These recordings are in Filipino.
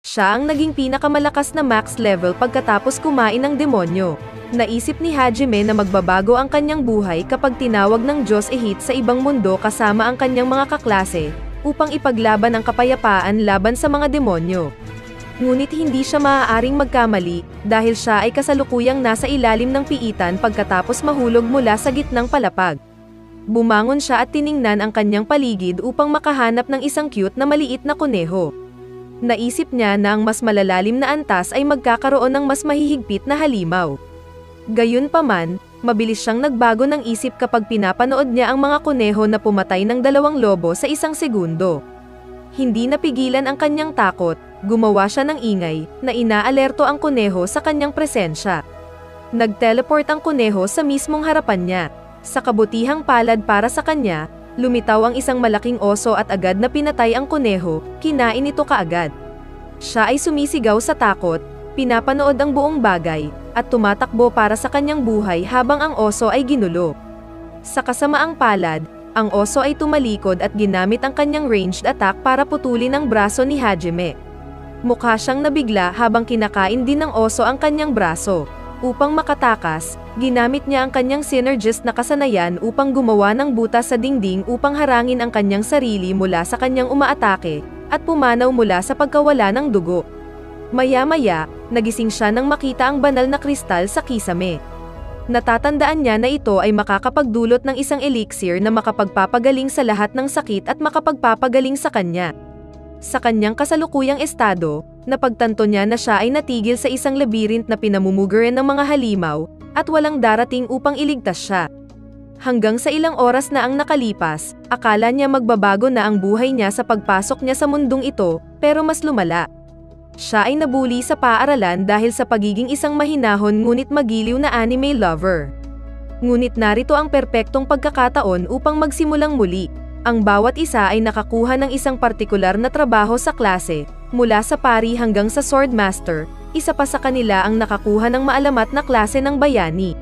Siya ang naging pinakamalakas na max level pagkatapos kumain ng demonyo. Naisip ni Hajime na magbabago ang kanyang buhay kapag tinawag ng Diyos Ehit sa ibang mundo kasama ang kanyang mga kaklase, upang ipaglaban ang kapayapaan laban sa mga demonyo. Ngunit hindi siya maaaring magkamali, dahil siya ay kasalukuyang nasa ilalim ng piitan pagkatapos mahulog mula sa gitnang palapag. Bumangon siya at tiningnan ang kanyang paligid upang makahanap ng isang cute na maliit na kuneho. Naisip niya na ang mas malalalim na antas ay magkakaroon ng mas mahihigpit na halimaw. Gayunpaman, mabilis siyang nagbago ng isip kapag pinapanood niya ang mga kuneho na pumatay ng 2 lobo sa 1 segundo. Hindi napigilan ang kanyang takot, gumawa siya ng ingay, na inaalerto ang kuneho sa kanyang presensya. Nag-teleport ang kuneho sa mismong harapan niya. Sa kabutihang palad para sa kanya, lumitaw ang isang malaking oso at agad na pinatay ang kuneho, kinain ito kaagad. Siya ay sumisigaw sa takot, pinapanood ang buong bagay, at tumatakbo para sa kanyang buhay habang ang oso ay ginulo. Sa kasamaang palad, ang oso ay tumalikod at ginamit ang kanyang ranged attack para putulin ang braso ni Hajime. Mukha siyang nabigla habang kinakain din ng oso ang kanyang braso. Upang makatakas, ginamit niya ang kanyang synergist na kasanayan upang gumawa ng butas sa dingding upang harangin ang kanyang sarili mula sa kanyang umaatake, at pumanaw mula sa pagkawala ng dugo. Maya-maya, nagising siya nang makita ang banal na kristal sa kisame. Natatandaan niya na ito ay makakapagdulot ng isang elixir na makapagpapagaling sa lahat ng sakit at makapagpapagaling sa kanya. Sa kanyang kasalukuyang estado, napagtanto niya na siya ay natigil sa isang labyrinth na pinamumuguran ng mga halimaw, at walang darating upang iligtas siya. Hanggang sa ilang oras na ang nakalipas, akala niya magbabago na ang buhay niya sa pagpasok niya sa mundong ito, pero mas lumala. Siya ay nabuli sa paaralan dahil sa pagiging isang mahinahon ngunit magiliw na anime lover. Ngunit narito ang perpektong pagkakataon upang magsimulang muli. Ang bawat isa ay nakakuha ng isang partikular na trabaho sa klase, mula sa pari hanggang sa swordmaster, isa pa sa kanila ang nakakuha ng maalamat na klase ng bayani.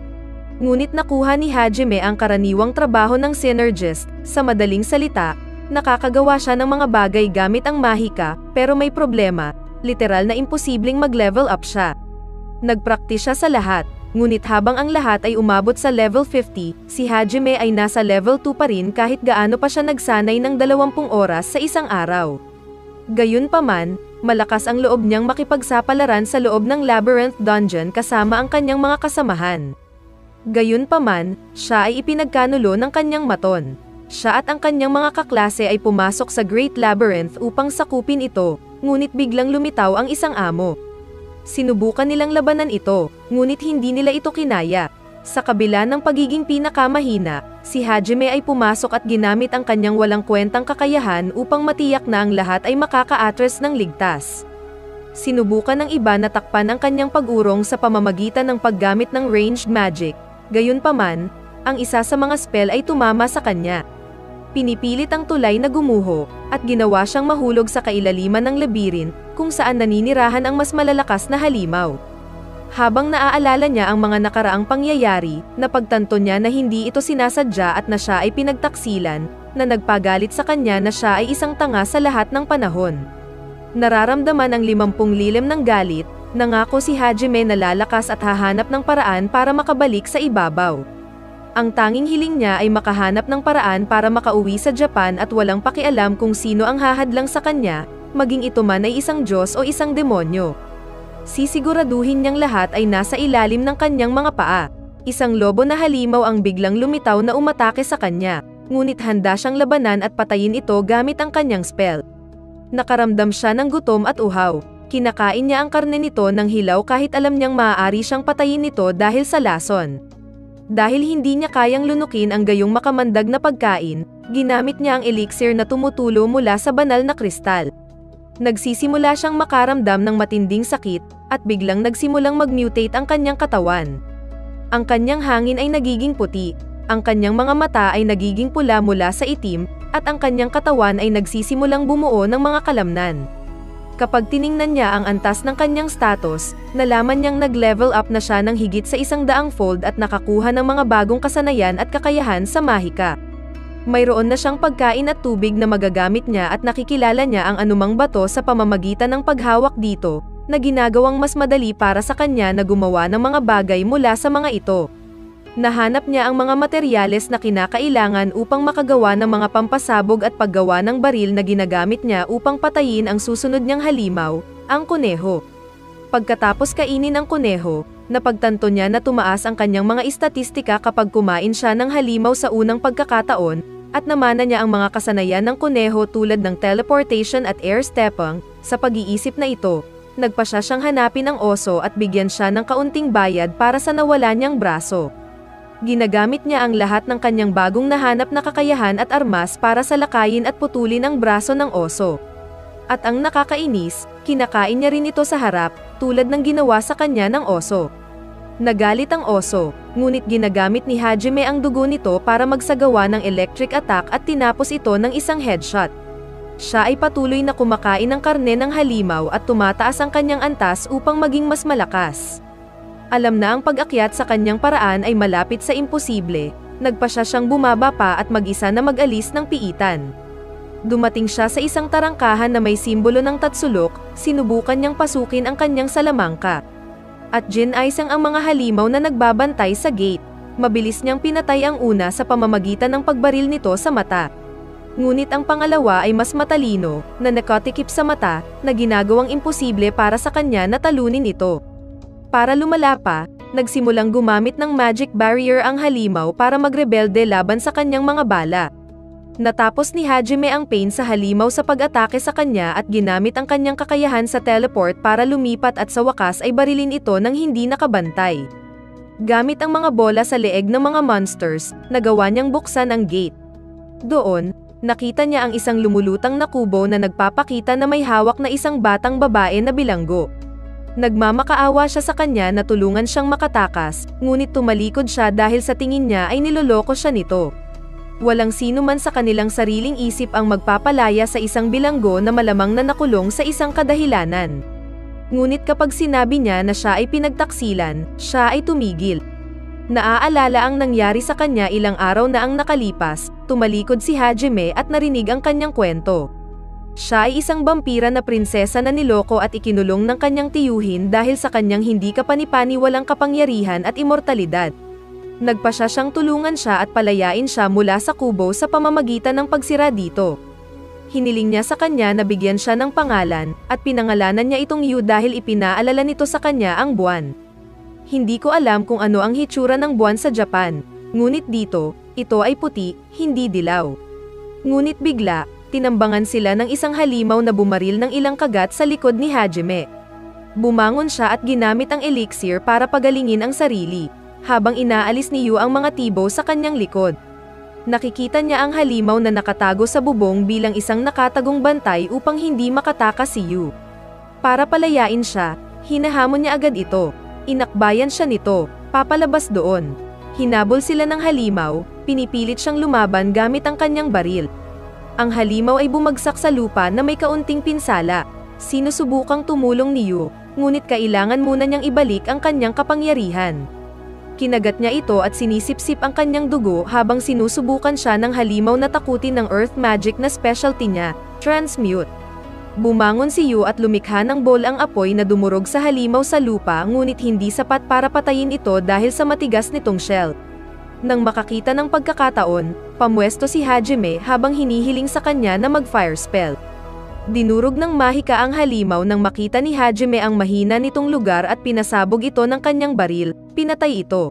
Ngunit nakuha ni Hajime ang karaniwang trabaho ng synergist, sa madaling salita, nakakagawa siya ng mga bagay gamit ang mahika, pero may problema. Literal na imposibleng mag-level up siya. Nagpraktis siya sa lahat, ngunit habang ang lahat ay umabot sa level 50, si Hajime ay nasa level 2 pa rin kahit gaano pa siya nagsanay ng 20 oras sa isang araw. Gayunpaman, malakas ang loob niyang makipagsapalaran sa loob ng labyrinth dungeon kasama ang kanyang mga kasamahan. Gayunpaman, siya ay ipinagkanulo ng kanyang maton. Siya at ang kanyang mga kaklase ay pumasok sa Great Labyrinth upang sakupin ito, ngunit biglang lumitaw ang isang amo. Sinubukan nilang labanan ito, ngunit hindi nila ito kinaya. Sa kabila ng pagiging pinakamahina, si Hajime ay pumasok at ginamit ang kanyang walang kwentang kakayahan upang matiyak na ang lahat ay makaka-atras ng ligtas. Sinubukan ng iba na takpan ang kanyang pag-urong sa pamamagitan ng paggamit ng ranged magic. Gayunpaman, ang isa sa mga spell ay tumama sa kanya. Pinipilit ang tulay na gumuho, at ginawa siyang mahulog sa kailaliman ng labyrinth, kung saan naninirahan ang mas malalakas na halimaw. Habang naaalala niya ang mga nakaraang pangyayari, napagtanto niya na hindi ito sinasadya at na siya ay pinagtaksilan, na nagpagalit sa kanya na siya ay isang tanga sa lahat ng panahon. Nararamdaman ang 50 lilim ng galit, nangako si Hajime na lalakas at hahanap ng paraan para makabalik sa ibabaw. Ang tanging hiling niya ay makahanap ng paraan para makauwi sa Japan at walang pakialam kung sino ang hahadlang sa kanya, maging ito man ay isang Diyos o isang demonyo. Sisiguraduhin niyang lahat ay nasa ilalim ng kanyang mga paa. Isang lobo na halimaw ang biglang lumitaw na umatake sa kanya, ngunit handa siyang labanan at patayin ito gamit ang kanyang spell. Nakaramdam siya ng gutom at uhaw. Kinakain niya ang karne nito ng hilaw kahit alam niyang maaari siyang patayin nito dahil sa lason. Dahil hindi niya kayang lunukin ang gayong makamandag na pagkain, ginamit niya ang elixir na tumutulo mula sa banal na kristal. Nagsisimula siyang makaramdam ng matinding sakit, at biglang nagsimulang mag-mutate ang kanyang katawan. Ang kanyang hangin ay nagiging puti, ang kanyang mga mata ay nagiging pula mula sa itim, at ang kanyang katawan ay nagsisimulang bumuo ng mga kalamnan. Kapag tiningnan niya ang antas ng kanyang status, nalaman niyang nag-level up na siya ng higit sa 100 fold at nakakuha ng mga bagong kasanayan at kakayahan sa mahika. Mayroon na siyang pagkain at tubig na magagamit niya at nakikilala niya ang anumang bato sa pamamagitan ng paghawak dito, na ginagawang mas madali para sa kanya na gumawa ng mga bagay mula sa mga ito. Nahanap niya ang mga materyales na kinakailangan upang makagawa ng mga pampasabog at paggawa ng baril na ginagamit niya upang patayin ang susunod niyang halimaw, ang kuneho. Pagkatapos kainin ang kuneho, napagtanto niya na tumaas ang kanyang mga istatistika kapag kumain siya ng halimaw sa unang pagkakataon, at namana niya ang mga kasanayan ng kuneho tulad ng teleportation at air stepping. Sa pag-iisip na ito, nagpasya siyang hanapin ang oso at bigyan siya ng kaunting bayad para sa nawala niyang braso. Ginagamit niya ang lahat ng kanyang bagong nahanap na kakayahan at armas para salakayin at putulin ang braso ng oso. At ang nakakainis, kinakain niya rin ito sa harap, tulad ng ginawa sa kanya ng oso. Nagalit ang oso, ngunit ginagamit ni Hajime ang dugo nito para magsagawa ng electric attack at tinapos ito ng isang headshot. Siya ay patuloy na kumakain ng karne ng halimaw at tumataas ang kanyang antas upang maging mas malakas. Alam na ang pag-akyat sa kanyang paraan ay malapit sa imposible, nagpasya siyang bumaba pa at mag-isa na mag-alis ng piitan. Dumating siya sa isang tarangkahan na may simbolo ng Tatsulok, sinubukan niyang pasukin ang kanyang salamangka. At ginaisang ang mga halimaw na nagbabantay sa gate. Mabilis niyang pinatay ang una sa pamamagitan ng pagbaril nito sa mata. Ngunit ang pangalawa ay mas matalino, na nakatikip sa mata, na ginagawang imposible para sa kanya na talunin ito. Para lumala pa, nagsimulang gumamit ng magic barrier ang halimaw para magrebelde laban sa kanyang mga bala. Natapos ni Hajime ang pain sa halimaw sa pag-atake sa kanya at ginamit ang kanyang kakayahan sa teleport para lumipat at sa wakas ay barilin ito ng hindi nakabantay. Gamit ang mga bola sa leeg ng mga monsters, nagawa niyang buksan ang gate. Doon, nakita niya ang isang lumulutang na kubo na nagpapakita na may hawak na isang batang babae na bilanggo. Nagmamakaawa siya sa kanya na tulungan siyang makatakas, ngunit tumalikod siya dahil sa tingin niya ay niloloko siya nito. Walang sino man sa kanilang sariling isip ang magpapalaya sa isang bilanggo na malamang na nakulong sa isang kadahilanan. Ngunit kapag sinabi niya na siya ay pinagtaksilan, siya ay tumigil. Naaalala ang nangyari sa kanya ilang araw na ang nakalipas, tumalikod si Hajime at narinig ang kanyang kwento. Siya ay isang vampira na prinsesa na niloko at ikinulong ng kanyang tiyuhin dahil sa kanyang hindi kapanipaniwalang kapangyarihan at immortalidad. Nagpasya siyang tulungan siya at palayain siya mula sa kubo sa pamamagitan ng pagsira dito. Hiniling niya sa kanya na bigyan siya ng pangalan, at pinangalanan niya itong Yu dahil ipinaalala nito sa kanya ang buwan. Hindi ko alam kung ano ang hitsura ng buwan sa Japan, ngunit dito, ito ay puti, hindi dilaw. Ngunit bigla, tinambangan sila ng isang halimaw na bumaril ng ilang kagat sa likod ni Hajime. Bumangon siya at ginamit ang elixir para pagalingin ang sarili, habang inaalis ni Yu ang mga tibo sa kanyang likod. Nakikita niya ang halimaw na nakatago sa bubong bilang isang nakatagong bantay upang hindi makatakas si Yu. Para palayain siya, hinahamon niya agad ito. Inakbayan siya nito, papalabas doon. Hinabol sila ng halimaw, pinipilit siyang lumaban gamit ang kanyang baril. Ang halimaw ay bumagsak sa lupa na may kaunting pinsala. Sinusubukang tumulong ni Yu, ngunit kailangan muna niyang ibalik ang kanyang kapangyarihan. Kinagat niya ito at sinisipsip ang kanyang dugo habang sinusubukan siya ng halimaw na takutin ng earth magic na specialty niya, transmute. Bumangon si Yu at lumikha ng bol ang apoy na dumurog sa halimaw sa lupa ngunit hindi sapat para patayin ito dahil sa matigas nitong shell. Nang makakita ng pagkakataon, pamwesto si Hajime habang hinihiling sa kanya na mag-fire spell. Dinurog ng mahika ang halimaw nang makita ni Hajime ang mahina nitong lugar at pinasabog ito ng kanyang baril, pinatay ito.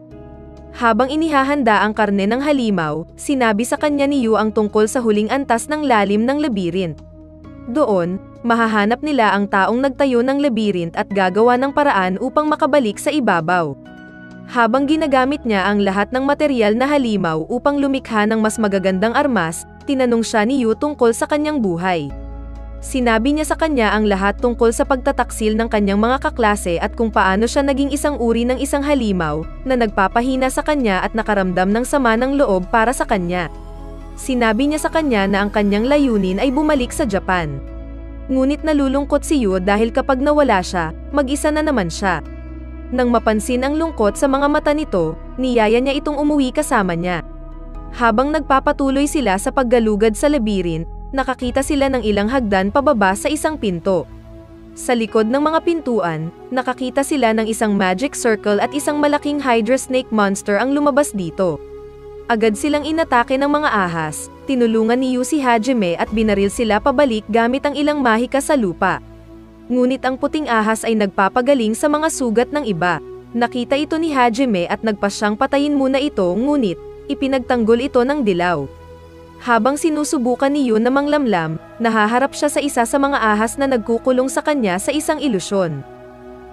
Habang inihahanda ang karne ng halimaw, sinabi sa kanya ni Yu ang tungkol sa huling antas ng lalim ng labyrinth. Doon, mahahanap nila ang taong nagtayo ng labyrinth at gagawa ng paraan upang makabalik sa ibabaw. Habang ginagamit niya ang lahat ng materyal na halimaw upang lumikha ng mas magagandang armas, tinanong siya ni Yu tungkol sa kanyang buhay. Sinabi niya sa kanya ang lahat tungkol sa pagtataksil ng kanyang mga kaklase at kung paano siya naging isang uri ng isang halimaw na nagpapahina sa kanya at nakaramdam ng sama ng loob para sa kanya. Sinabi niya sa kanya na ang kanyang layunin ay bumalik sa Japan. Ngunit nalulungkot si Yu dahil kapag nawala siya, mag-isa na naman siya. Nang mapansin ang lungkot sa mga mata nito, niyaya niya itong umuwi kasama niya. Habang nagpapatuloy sila sa paggalugad sa labyrinth, nakakita sila ng ilang hagdan pababa sa isang pinto. Sa likod ng mga pintuan, nakakita sila ng isang magic circle at isang malaking Hydra Snake monster ang lumabas dito. Agad silang inatake ng mga ahas, tinulungan ni Yu si Hajime at binaril sila pabalik gamit ang ilang mahika sa lupa. Ngunit ang puting ahas ay nagpapagaling sa mga sugat ng iba. Nakita ito ni Hajime at nagpasyang patayin muna ito, ngunit ipinagtanggol ito ng dilaw. Habang sinusubukan ni Yu na manglamlam, nahaharap siya sa isa sa mga ahas na nagkukulong sa kanya sa isang ilusyon.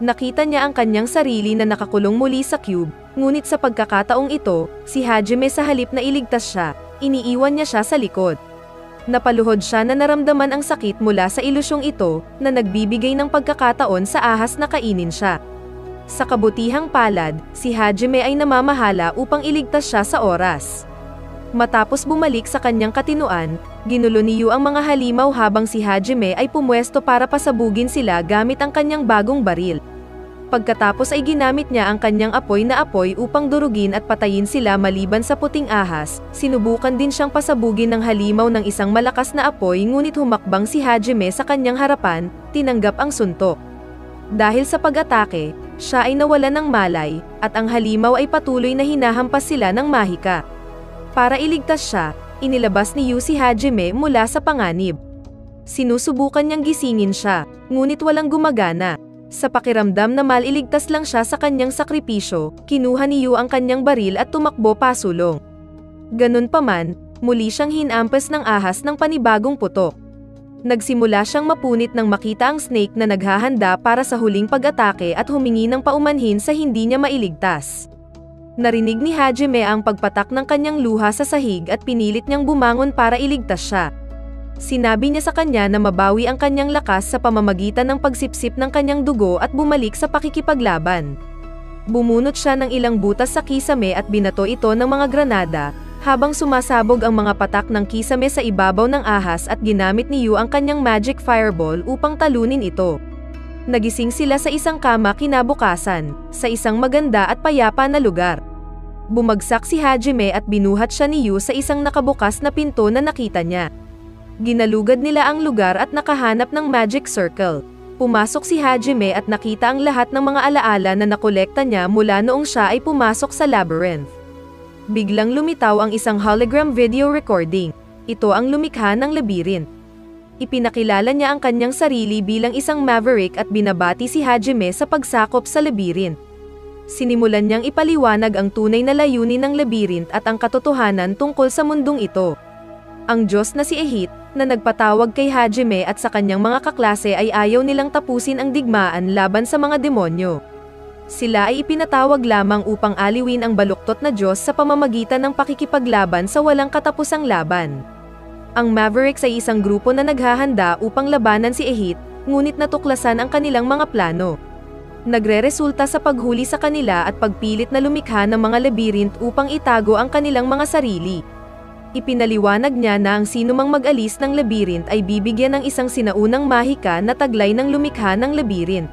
Nakita niya ang kanyang sarili na nakakulong muli sa cube, ngunit sa pagkakataong ito, si Hajime sa halip na iligtas siya, iniiwan niya siya sa likod. Napaluhod siya na naramdaman ang sakit mula sa ilusyong ito, na nagbibigay ng pagkakataon sa ahas na kainin siya. Sa kabutihang palad, si Hajime ay namamahala upang iligtas siya sa oras. Matapos bumalik sa kanyang katinuan, ginulo ni Yu ang mga halimaw habang si Hajime ay pumwesto para pasabugin sila gamit ang kanyang bagong baril. Pagkatapos ay ginamit niya ang kanyang apoy na apoy upang durugin at patayin sila maliban sa puting ahas. Sinubukan din siyang pasabugin ng halimaw ng isang malakas na apoy, ngunit humakbang si Hajime sa kanyang harapan, tinanggap ang suntok. Dahil sa pag-atake, siya ay nawalan ng malay, at ang halimaw ay patuloy na hinahampas sila ng mahika. Para iligtas siya, inilabas ni Yu si Hajime mula sa panganib. Sinusubukan niyang gisingin siya, ngunit walang gumagana. Sa pakiramdam na maliligtas lang siya sa kanyang sakripisyo, kinuha ni Yu ang kanyang baril at tumakbo pasulong. Ganun pa man, muli siyang hinampas ng ahas ng panibagong putok. Nagsimula siyang mapunit nang makita ang snake na naghahanda para sa huling pag-atake at humingi ng paumanhin sa hindi niya mailigtas. Narinig ni Hajime ang pagpatak ng kanyang luha sa sahig at pinilit niyang bumangon para iligtas siya. Sinabi niya sa kanya na mabawi ang kanyang lakas sa pamamagitan ng pagsipsip ng kanyang dugo at bumalik sa pakikipaglaban. Bumunot siya ng ilang butas sa kisame at binato ito ng mga granada, habang sumasabog ang mga patak ng kisame sa ibabaw ng ahas at ginamit ni Yu ang kanyang magic fireball upang talunin ito. Nagising sila sa isang kama kinabukasan, sa isang maganda at payapa na lugar. Bumagsak si Hajime at binuhat siya ni Yu sa isang nakabukas na pinto na nakita niya. Ginalugad nila ang lugar at nakahanap ng magic circle. Pumasok si Hajime at nakita ang lahat ng mga alaala na nakolekta niya mula noong siya ay pumasok sa labyrinth. Biglang lumitaw ang isang hologram video recording. Ito ang lumikha ng labyrinth. Ipinakilala niya ang kanyang sarili bilang isang maverick at binabati si Hajime sa pagsakop sa labyrinth. Sinimulan niyang ipaliwanag ang tunay na layunin ng labyrinth at ang katotohanan tungkol sa mundong ito. Ang Diyos na si Ehit, na nagpatawag kay Hajime at sa kanyang mga kaklase ay ayaw nilang tapusin ang digmaan laban sa mga demonyo. Sila ay ipinatawag lamang upang aliwin ang baluktot na Diyos sa pamamagitan ng pakikipaglaban sa walang katapusang laban. Ang Mavericks ay isang grupo na naghahanda upang labanan si Ehit, ngunit natuklasan ang kanilang mga plano. Nagreresulta sa paghuli sa kanila at pagpilit na lumikha ng mga labyrinth upang itago ang kanilang mga sarili. Ipinaliwanag niya na ang sinumang mag-alis ng labyrinth ay bibigyan ng isang sinaunang mahika na taglay ng lumikha ng labyrinth.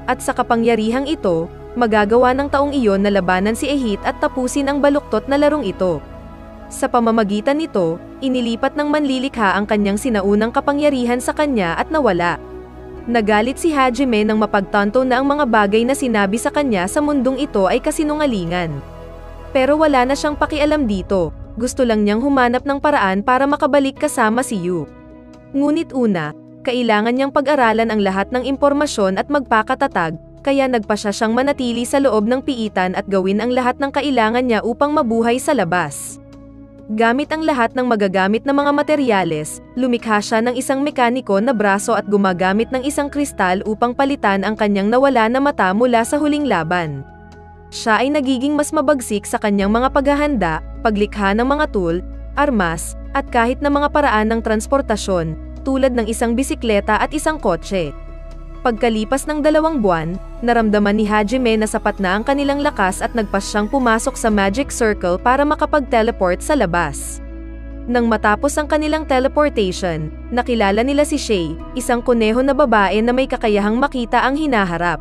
At sa kapangyarihang ito, magagawa ng taong iyon na labanan si Ehit at tapusin ang baluktot na larong ito. Sa pamamagitan nito, inilipat ng manlilikha ang kanyang sinaunang kapangyarihan sa kanya at nawala. Nagalit si Hajime nang mapagtanto na ang mga bagay na sinabi sa kanya sa mundong ito ay kasinungalingan. Pero wala na siyang pakialam dito, gusto lang niyang humanap ng paraan para makabalik kasama si Yu. Ngunit una, kailangan niyang pag-aralan ang lahat ng impormasyon at magpakatatag, kaya nagpasya siyang manatili sa loob ng piitan at gawin ang lahat ng kailangan niya upang mabuhay sa labas. Gamit ang lahat ng magagamit na mga materyales, lumikha siya ng isang mekaniko na braso at gumagamit ng isang kristal upang palitan ang kanyang nawala na mata mula sa huling laban. Siya ay nagiging mas mabagsik sa kanyang mga paghahanda, paglikha ng mga tool, armas, at kahit na mga paraan ng transportasyon, tulad ng isang bisikleta at isang kotse. Pagkalipas ng 2 buwan, naramdaman ni Hajime na sapat na ang kanilang lakas at nagpasyang pumasok sa Magic Circle para makapag-teleport sa labas. Nang matapos ang kanilang teleportation, nakilala nila si Shay, isang kuneho na babae na may kakayahang makita ang hinaharap.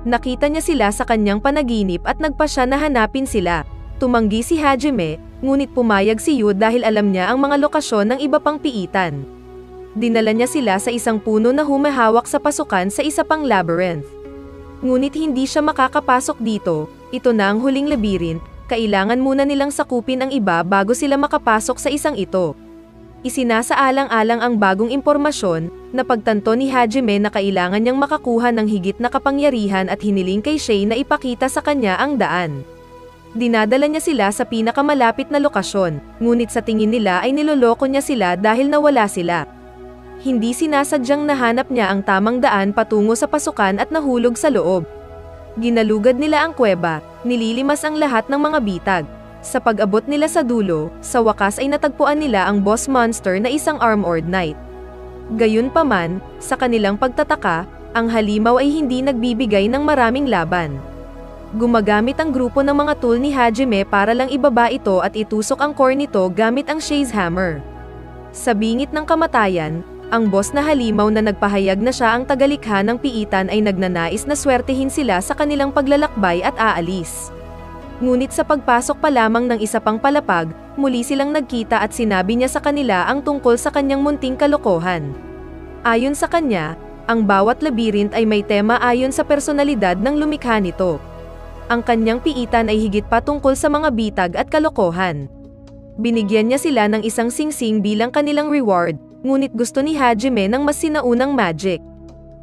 Nakita niya sila sa kanyang panaginip at nagpasya na hanapin sila. Tumanggi si Hajime, ngunit pumayag si Yu dahil alam niya ang mga lokasyon ng iba pang piitan. Dinala niya sila sa isang puno na humahawak sa pasukan sa isa pang labyrinth. Ngunit hindi siya makakapasok dito, ito na ang huling labyrinth, kailangan muna nilang sakupin ang iba bago sila makapasok sa isang ito. Isinasaalang-alang ang bagong impormasyon, na pagtanto ni Hajime na kailangan niyang makakuha ng higit na kapangyarihan at hiniling kay Shay na ipakita sa kanya ang daan. Dinadala niya sila sa pinakamalapit na lokasyon, ngunit sa tingin nila ay niloloko niya sila dahil nawala sila. Hindi sinasadyang nahanap niya ang tamang daan patungo sa pasukan at nahulog sa loob. Ginalugad nila ang kuweba, nililimas ang lahat ng mga bitag. Sa pag-abot nila sa dulo, sa wakas ay natagpuan nila ang boss monster na isang armored knight. Gayunpaman, sa kanilang pagtataka, ang halimaw ay hindi nagbibigay ng maraming laban. Gumagamit ang grupo ng mga tool ni Hajime para lang ibaba ito at itusok ang core nito gamit ang Shay's hammer. Sa bingit ng kamatayan, ang boss na halimaw na nagpahayag na siya ang tagalikha ng piitan ay nagnanais na swertehin sila sa kanilang paglalakbay at aalis. Ngunit sa pagpasok pa lamang ng isa pang palapag, muli silang nagkita at sinabi niya sa kanila ang tungkol sa kanyang munting kalokohan. Ayon sa kanya, ang bawat labyrinth ay may tema ayon sa personalidad ng lumikha nito. Ang kanyang piitan ay higit pa tungkol sa mga bitag at kalokohan. Binigyan niya sila ng isang singsing bilang kanilang reward, ngunit gusto ni Hajime ng mas sinaunang magic.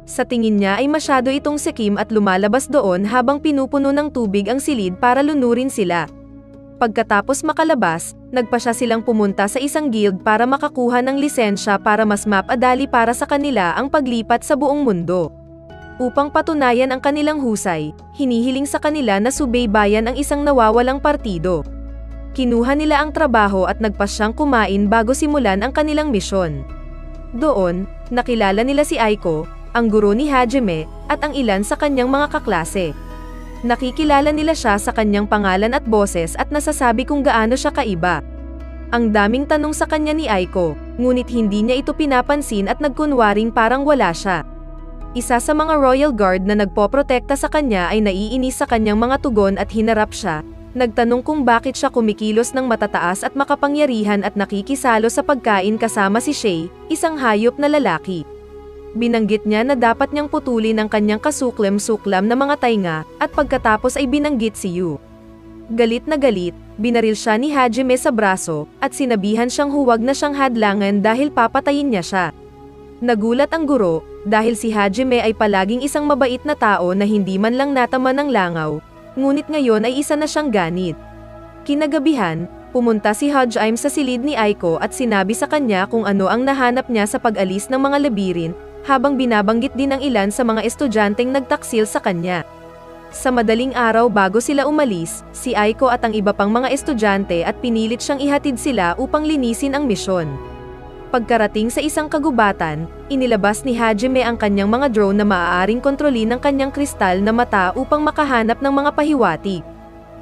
Sa tingin niya ay masyado itong sikim at lumalabas doon habang pinupuno ng tubig ang silid para lunurin sila. Pagkatapos makalabas, nagpa siya silang pumunta sa isang guild para makakuha ng lisensya para mas mapadali para sa kanila ang paglipat sa buong mundo. Upang patunayan ang kanilang husay, hinihiling sa kanila na subaybayan ang isang nawawalang partido. Kinuha nila ang trabaho at nagpa siyang kumain bago simulan ang kanilang misyon. Doon, nakilala nila si Aiko, ang guro ni Hajime, at ang ilan sa kanyang mga kaklase. Nakikilala nila siya sa kanyang pangalan at boses at nasasabi kung gaano siya kaiba. Ang daming tanong sa kanya ni Aiko, ngunit hindi niya ito pinapansin at nagkunwaring parang wala siya. Isa sa mga Royal Guard na nagpoprotekta sa kanya ay naiinis sa kanyang mga tugon at hinarap siya, nagtanong kung bakit siya kumikilos ng matataas at makapangyarihan at nakikisalo sa pagkain kasama si Shay, isang hayop na lalaki. Binanggit niya na dapat niyang putulin ang kanyang kasuklam-suklam na mga tainga, at pagkatapos ay binanggit si Yu. Galit na galit, binaril siya ni Hajime sa braso, at sinabihan siyang huwag na siyang hadlangan dahil papatayin niya siya. Nagulat ang guro, dahil si Hajime ay palaging isang mabait na tao na hindi man lang natama ng langaw, ngunit ngayon ay isa na siyang ganit. Kinagabihan, pumunta si Hajime sa silid ni Aiko at sinabi sa kanya kung ano ang nahanap niya sa pag-alis ng mga labyrinth, habang binabanggit din ng ilan sa mga estudyanteng nagtaksil sa kanya. Sa madaling araw bago sila umalis, si Aiko at ang iba pang mga estudyante at pinilit siyang ihatid sila upang linisin ang misyon. Pagkarating sa isang kagubatan, inilabas ni Hajime ang kanyang mga drone na maaaring kontrolin ng kanyang kristal na mata upang makahanap ng mga pahiwatig.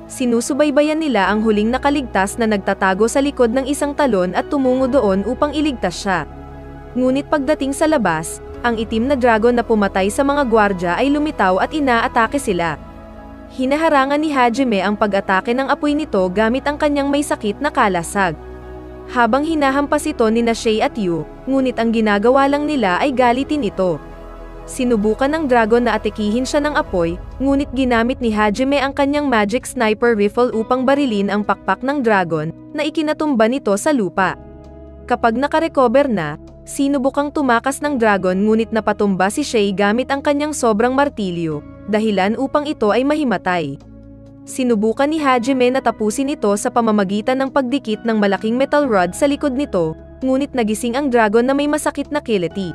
Sinusubaybayan nila ang huling nakaligtas na nagtatago sa likod ng isang talon at tumungo doon upang iligtas siya. Ngunit pagdating sa labas, ang itim na dragon na pumatay sa mga gwardya ay lumitaw at inaatake sila. Hinaharangan ni Hajime ang pag-atake ng apoy nito gamit ang kanyang may sakit na kalasag. Habang hinahampas ito ni Shay at Yu, ngunit ang ginagawa lang nila ay galitin ito. Sinubukan ng dragon na atikihin siya ng apoy, ngunit ginamit ni Hajime ang kanyang magic sniper rifle upang barilin ang pakpak ng dragon, na ikinatumba nito sa lupa. Kapag nakarecover na, sinubukang tumakas ng dragon ngunit napatumba si Shay gamit ang kanyang sobrang martilyo, dahilan upang ito ay mahimatay. Sinubukan ni Hajime na tapusin ito sa pamamagitan ng pagdikit ng malaking metal rod sa likod nito, ngunit nagising ang dragon na may masakit na kiliti.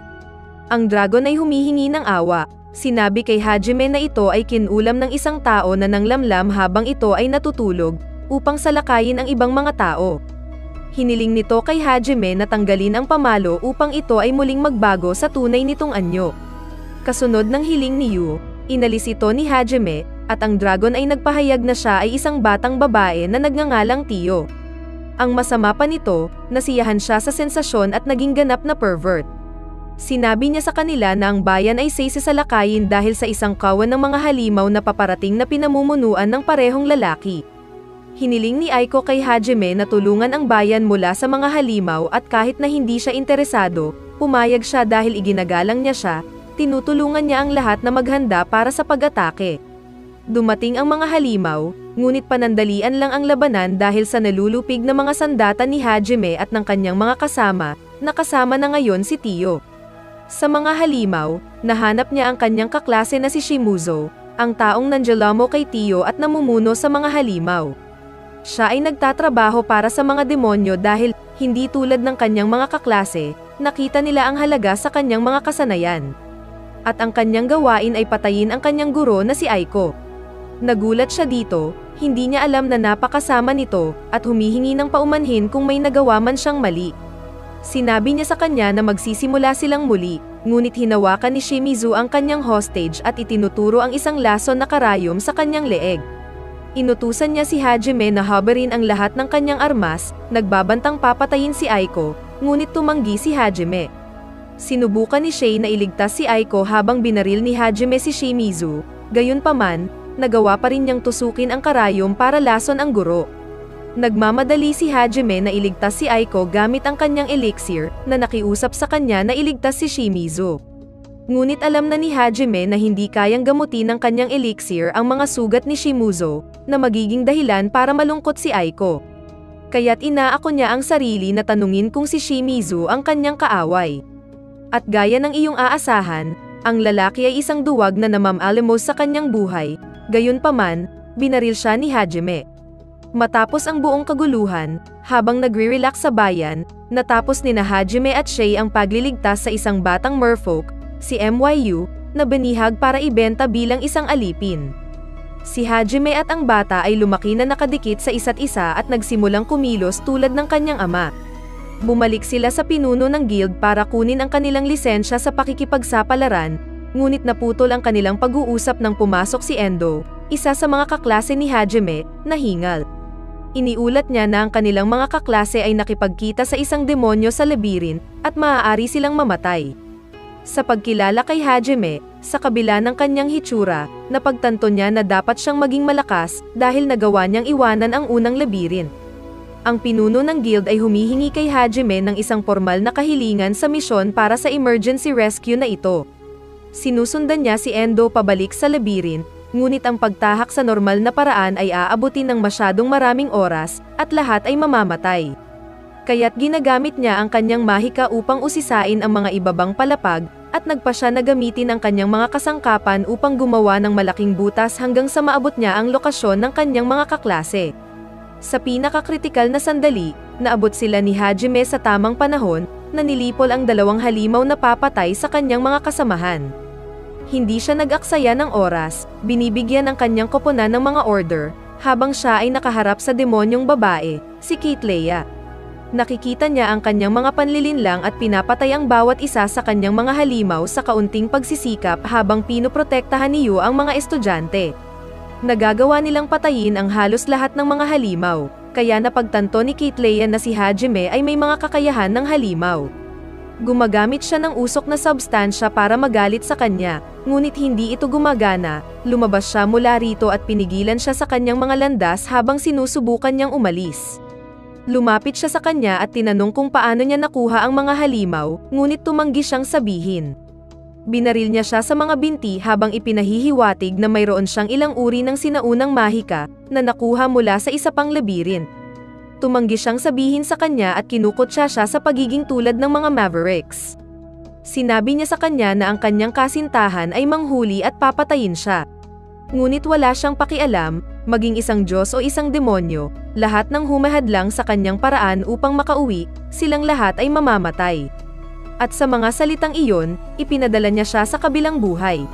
Ang dragon ay humihingi ng awa. Sinabi kay Hajime na ito ay kinulam ng isang tao na nanglamlam habang ito ay natutulog, upang salakayin ang ibang mga tao. Hiniling nito kay Hajime na tanggalin ang pamalo upang ito ay muling magbago sa tunay nitong anyo. Kasunod ng hiling ni Yu, inalis ito ni Hajime, at ang dragon ay nagpahayag na siya ay isang batang babae na nagngangalang Tio. Ang masama pa nito, nasiyahan siya sa sensasyon at naging ganap na pervert. Sinabi niya sa kanila na ang bayan ay sasalakayin dahil sa isang kawan ng mga halimaw na paparating na pinamumunuan ng parehong lalaki. Hiniling ni Aiko kay Hajime na tulungan ang bayan mula sa mga halimaw at kahit na hindi siya interesado, pumayag siya dahil iginagalang niya siya, tinutulungan niya ang lahat na maghanda para sa pag-atake. Dumating ang mga halimaw, ngunit panandalian lang ang labanan dahil sa nalulupig na mga sandata ni Hajime at ng kanyang mga kasama, na kasama na ngayon si Tio. Sa mga halimaw, nahanap niya ang kanyang kaklase na si Shimuzo, ang taong nandialamo kay Tio at namumuno sa mga halimaw. Siya ay nagtatrabaho para sa mga demonyo dahil, hindi tulad ng kanyang mga kaklase, nakita nila ang halaga sa kanyang mga kasanayan. At ang kanyang gawain ay patayin ang kanyang guro na si Aiko. Nagulat siya dito, hindi niya alam na napakasama nito, at humihingi ng paumanhin kung may nagawa man siyang mali. Sinabi niya sa kanya na magsisimula silang muli, ngunit hinawakan ni Shimizu ang kanyang hostage at itinuturo ang isang laso na karayom sa kanyang leeg. Inutusan niya si Hajime na habarin ang lahat ng kanyang armas, nagbabantang papatayin si Aiko, ngunit tumanggi si Hajime. Sinubukan ni Shay na iligtas si Aiko habang binaril ni Hajime si Shimizu, gayunpaman, nagawa pa rin niyang tusukin ang karayom para lason ang guro. Nagmamadali si Hajime na iligtas si Aiko gamit ang kanyang elixir, na nakiusap sa kanya na iligtas si Shimizu. Ngunit alam na ni Hajime na hindi kayang gamutin ng kanyang elixir ang mga sugat ni Shimizu, na magiging dahilan para malungkot si Aiko. Kaya't inaako niya ang sarili na tanungin kung si Shimizu ang kanyang kaaway. At gaya ng iyong aasahan, ang lalaki ay isang duwag na namamalimos sa kanyang buhay, gayunpaman, binaril siya ni Hajime. Matapos ang buong kaguluhan, habang nagre-relax sa bayan, natapos ni na Hajime at Shay ang pagliligtas sa isang batang merfolk, si MYU, na binihag para ibenta bilang isang alipin. Si Hajime at ang bata ay lumaki na nakadikit sa isa't isa at nagsimulang kumilos tulad ng kanyang ama. Bumalik sila sa pinuno ng guild para kunin ang kanilang lisensya sa pakikipagsapalaran, ngunit naputol ang kanilang pag-uusap nang pumasok si Endo, isa sa mga kaklase ni Hajime, na hingal. Iniulat niya na ang kanilang mga kaklase ay nakipagkita sa isang demonyo sa labirin, at maaari silang mamatay. Sa pagkilala kay Hajime, sa kabila ng kanyang hitsura, napagtanto niya na dapat siyang maging malakas dahil nagawa niyang iwanan ang unang labirin. Ang pinuno ng guild ay humihingi kay Hajime ng isang formal na kahilingan sa misyon para sa emergency rescue na ito. Sinusundan niya si Endo pabalik sa labirin, ngunit ang pagtahak sa normal na paraan ay aabutin ng masyadong maraming oras, at lahat ay mamamatay. Kaya't ginagamit niya ang kanyang mahika upang usisain ang mga ibabang palapag, at nagpa siya na gamitin ang kanyang mga kasangkapan upang gumawa ng malaking butas hanggang sa maabot niya ang lokasyon ng kanyang mga kaklase. Sa pinakakritikal na sandali, naabot sila ni Hajime sa tamang panahon, na nilipol ang dalawang halimaw na papatay sa kanyang mga kasamahan. Hindi siya nag-aksaya ng oras, binibigyan ang kanyang koponan ng mga order, habang siya ay nakaharap sa demonyong babae, si Kate Leia. Nakikita niya ang kanyang mga panlilinlang at pinapatay ang bawat isa sa kanyang mga halimaw sa kaunting pagsisikap habang pinoprotektahan niyo ang mga estudyante. Nagagawa nilang patayin ang halos lahat ng mga halimaw, kaya napagtanto ni Kate Leia na si Hajime ay may mga kakayahan ng halimaw. Gumagamit siya ng usok na substansya para magalit sa kanya, ngunit hindi ito gumagana, lumabas siya mula rito at pinigilan siya sa kanyang mga landas habang sinusubukan niyang umalis. Lumapit siya sa kanya at tinanong kung paano niya nakuha ang mga halimaw, ngunit tumanggi siyang sabihin. Binaril niya siya sa mga binti habang ipinahihiwatig na mayroon siyang ilang uri ng sinaunang mahika, na nakuha mula sa isa pang labirin. Tumanggi siyang sabihin sa kanya at kinukutya siya sa pagiging tulad ng mga Mavericks. Sinabi niya sa kanya na ang kanyang kasintahan ay manghuli at papatayin siya. Ngunit wala siyang pakialam, maging isang Diyos o isang demonyo, lahat ng humahadlang sa kanyang paraan upang makauwi, silang lahat ay mamamatay. At sa mga salitang iyon, ipinadala niya siya sa kabilang buhay.